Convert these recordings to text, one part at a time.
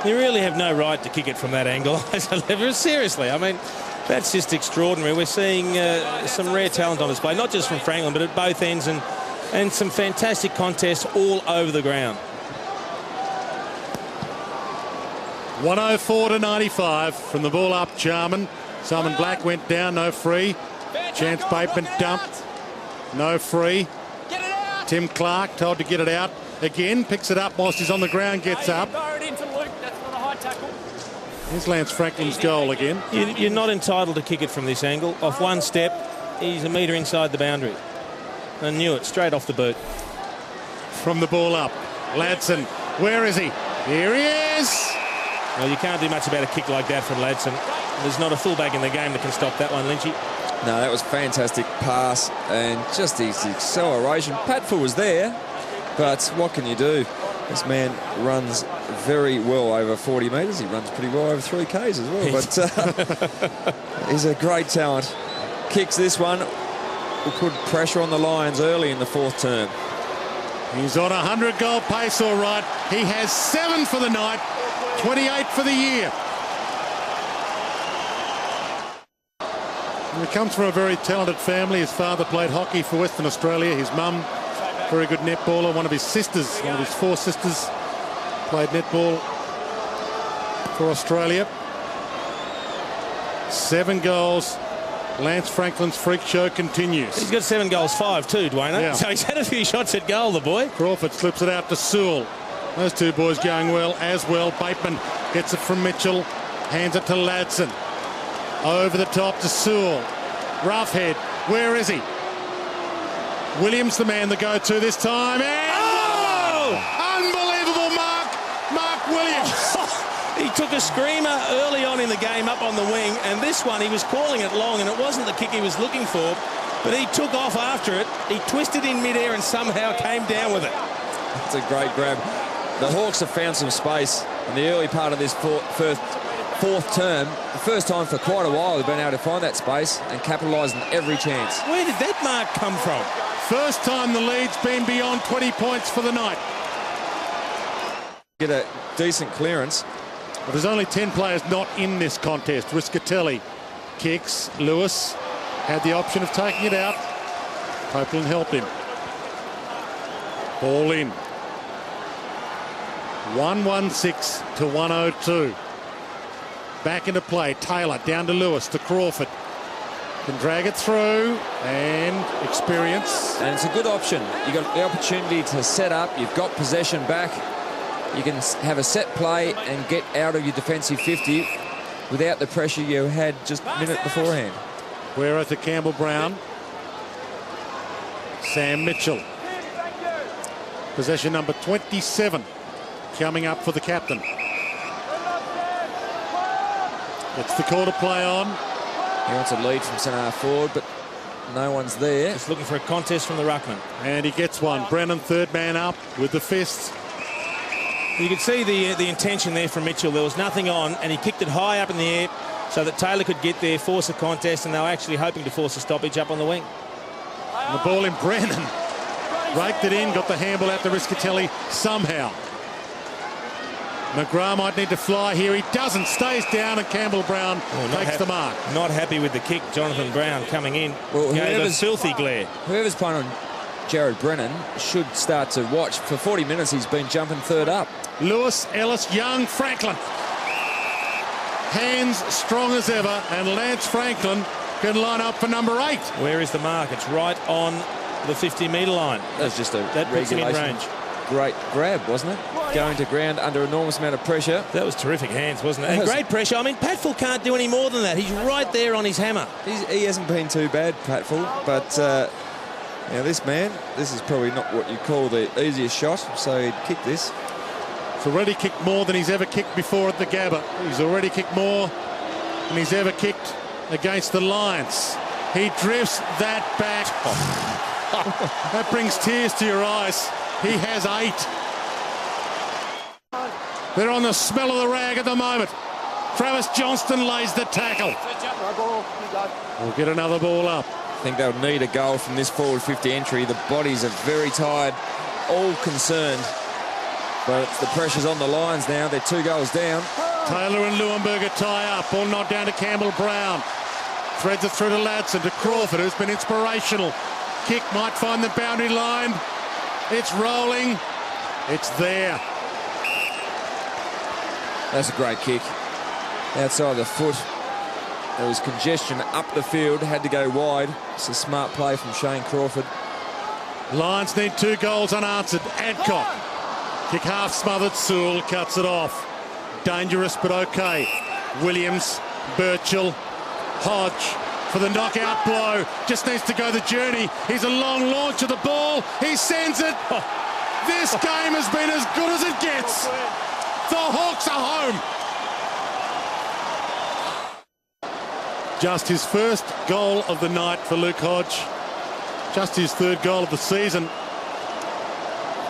You really have no right to kick it from that angle. Seriously, I mean, that's just extraordinary. We're seeing some rare talent on display, not just from Franklin, but at both ends, and some fantastic contests all over the ground. 104 to 95 from the ball up. Jarman. Simon Black went down, no free. Chance Bateman dumped, no free. Tim Clark told to get it out again, picks it up whilst he's on the ground, gets up. Here's Lance Franklin's goal again. You're not entitled to kick it from this angle. Off one step, he's a metre inside the boundary. I knew it, straight off the boot. From the ball up, Ladson, where is he? Here he is! Well, you can't do much about a kick like that from Ladson. There's not a fullback in the game that can stop that one, Lynchy. No, that was a fantastic pass, and just his acceleration. Patfull was there, but what can you do? This man runs very well over 40 metres. He runs pretty well over 3Ks as well, but he's a great talent. Kicks this one, will put pressure on the Lions early in the fourth term. He's on a 100-goal pace, all right. He has 7 for the night, 28 for the year. He comes from a very talented family. His father played hockey for Western Australia. His mum, very good netballer. One of his sisters, one of his 4 sisters, played netball for Australia. 7 goals. Lance Franklin's freak show continues. He's got 7 goals, 5 too, Dwayne. Yeah. So he's had a few shots at goal, the boy. Crawford slips it out to Sewell. Those two boys going well as well. Bateman gets it from Mitchell, hands it to Ladson. Over the top to Sewell. Roughhead, where is he? Williams, the man, the go-to this time. And unbelievable Mark Williams. He took a screamer early on in the game up on the wing, and this one he was calling it long, and it wasn't the kick he was looking for, but he took off after it. He twisted in midair and somehow came down with it. It's a great grab. The Hawks have found some space in the early part of this fourth term. The first time for quite a while they've been able to find that space and capitalise on every chance. Where did that mark come from? First time the lead's been beyond 20 points for the night. Get a decent clearance. But there's only 10 players not in this contest. Riscatelli kicks. Lewis had the option of taking it out. Copeland helped him. Ball in. 116 to 102. Back into play. Taylor down to Lewis to Crawford. Can drag it through and experience. And it's a good option. You've got the opportunity to set up. You've got possession back. You can have a set play and get out of your defensive 50 without the pressure you had just a minute beforehand. Guerra to Campbell Brown. Sam Mitchell. Possession number 27 coming up for the captain. It's the call to play on. He wants a lead from centre half forward, but no one's there. Just looking for a contest from the ruckman. And he gets one. Brennan, third man up with the fist. You could see the intention there from Mitchell. There was nothing on, and he kicked it high up in the air so that Taylor could get there, force a contest, and they were actually hoping to force a stoppage up on the wing. And the ball in. Brennan raked it in, got the handball out to Riscatelli somehow. McGrath might need to fly here. He doesn't. Stays down, and Campbell Brown takes the mark. Not happy with the kick. Jonathan Brown coming in. Well, gave a filthy glare. Whoever's playing on Jared Brennan should start to watch. For 40 minutes, he's been jumping third up. Lewis, Ellis, Young, Franklin. Hands strong as ever, and Lance Franklin can line up for number 8. Where is the mark? It's right on the 50-metre line. That's just a that puts him in range. Great grab, wasn't it? Going to ground under enormous amount of pressure. That was terrific hands, wasn't it? And great pressure. I mean, Patfull can't do any more than that. He's right there on his hammer. He hasn't been too bad, Patfull, but now this man, this is probably not what you call the easiest shot, so he'd kick this. He's already kicked more than he's ever kicked before at the Gabba. He's already kicked more than he's ever kicked against the Lions. He drifts that back. That brings tears to your eyes. He has 8. They're on the smell of the rag at the moment. Travis Johnston lays the tackle. We'll get another ball up. I think they'll need a goal from this forward 50 entry. The bodies are very tired, all concerned. But the pressure's on the Lions now. They're 2 goals down. Taylor and Leuenberger tie up. Ball knocked down to Campbell-Brown. Threads it through to Ladson, to Crawford, who's been inspirational. Kick might find the boundary line. It's rolling. It's there. That's a great kick. Outside the foot. There was congestion up the field. Had to go wide. It's a smart play from Shane Crawford. Lions need 2 goals unanswered. Adcock. Kick half smothered. Sewell cuts it off. Dangerous but okay. Williams, Birchall, Hodge for the knockout blow. Just needs to go the journey. He's a long launch of the ball. He sends it. This game has been as good as it gets. The Hawks are home. Just his first goal of the night for Luke Hodge. Just his 3rd goal of the season.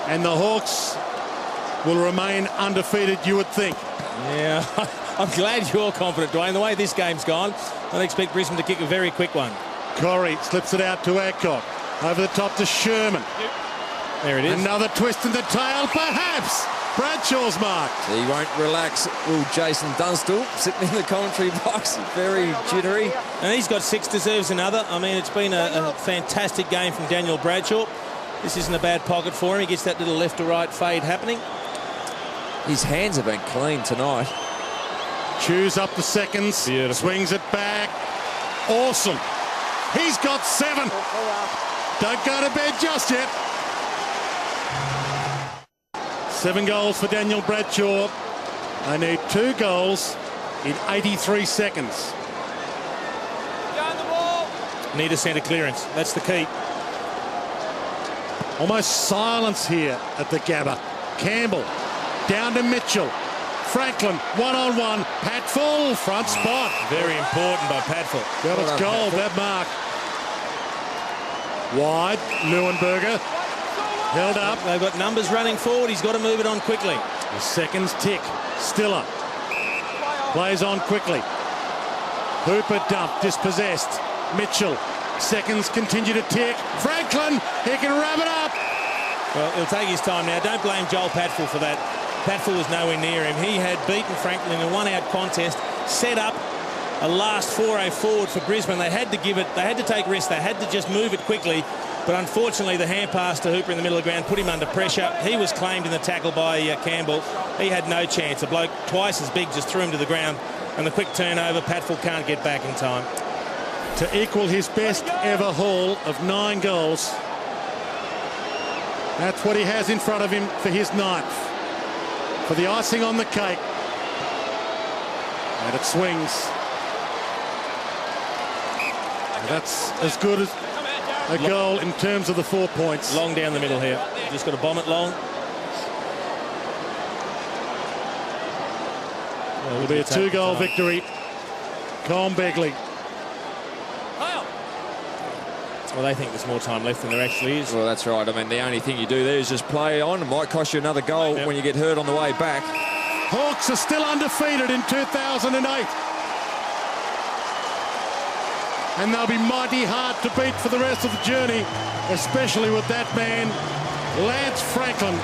And the Hawks will remain undefeated, you would think. Yeah, I'm glad you're confident, Dwayne. The way this game's gone, I'd expect Brisbane to kick a very quick one. Corey slips it out to Adcock. Over the top to Sherman. There it is. Another twist in the tail, perhaps. Bradshaw's mark. He won't relax. Will Jason Dunstall sitting in the commentary box, very jittery. And he's got 6, deserves another. I mean, it's been a fantastic game from Daniel Bradshaw. This isn't a bad pocket for him. He gets that little left to right fade happening. His hands have been clean tonight. Chews up the seconds. Beautiful. Swings it back. Awesome. He's got 7. Don't go to bed just yet. 7 goals for Daniel Bradshaw. I need 2 goals in 83 seconds. Need a centre clearance. That's the key. Almost silence here at the Gabba. Campbell down to Mitchell. Franklin one-on-one. Patfull front spot. Very important by Patfull. Well, it's gold, that mark. Wide. Leuenberger held up. They've got numbers running forward. He's got to move it on quickly. The seconds tick. Stiller plays on quickly. Hooper dumped, dispossessed. Mitchell. Seconds continue to tick. Franklin, he can wrap it up. Well, he'll take his time now. Don't blame Joel Patfull for that. Patfull was nowhere near him. He had beaten Franklin in a 1-out contest, set up a last foray forward for Brisbane. They had to give it, they had to take risks, they had to just move it quickly. But unfortunately, the hand pass to Hooper in the middle of the ground put him under pressure. He was claimed in the tackle by Campbell. He had no chance. A bloke twice as big just threw him to the ground. And the quick turnover, Patfull can't get back in time. To equal his best ever haul of 9 goals. That's what he has in front of him for his 9th. For the icing on the cake. And it swings. And that's as good as a goal in terms of the 4 points. Long down the middle here. Just got to bomb it long. It'll be a 2-goal victory. Colm Begley. Well, they think there's more time left than there actually is. Well, that's right. I mean, the only thing you do there is just play on. It might cost you another goal when you get hurt on the way back. Hawks are still undefeated in 2008. And they'll be mighty hard to beat for the rest of the journey, especially with that man, Lance Franklin.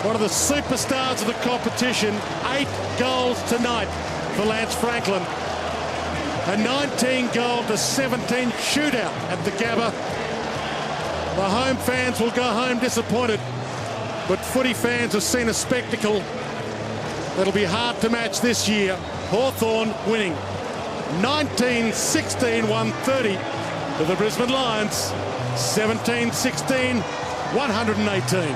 One of the superstars of the competition. 8 goals tonight for Lance Franklin. A 19-goal to 17 shootout at the Gabba. The home fans will go home disappointed, but footy fans have seen a spectacle that'll be hard to match this year. Hawthorn winning 19-16-130 to the Brisbane Lions. 17-16-118.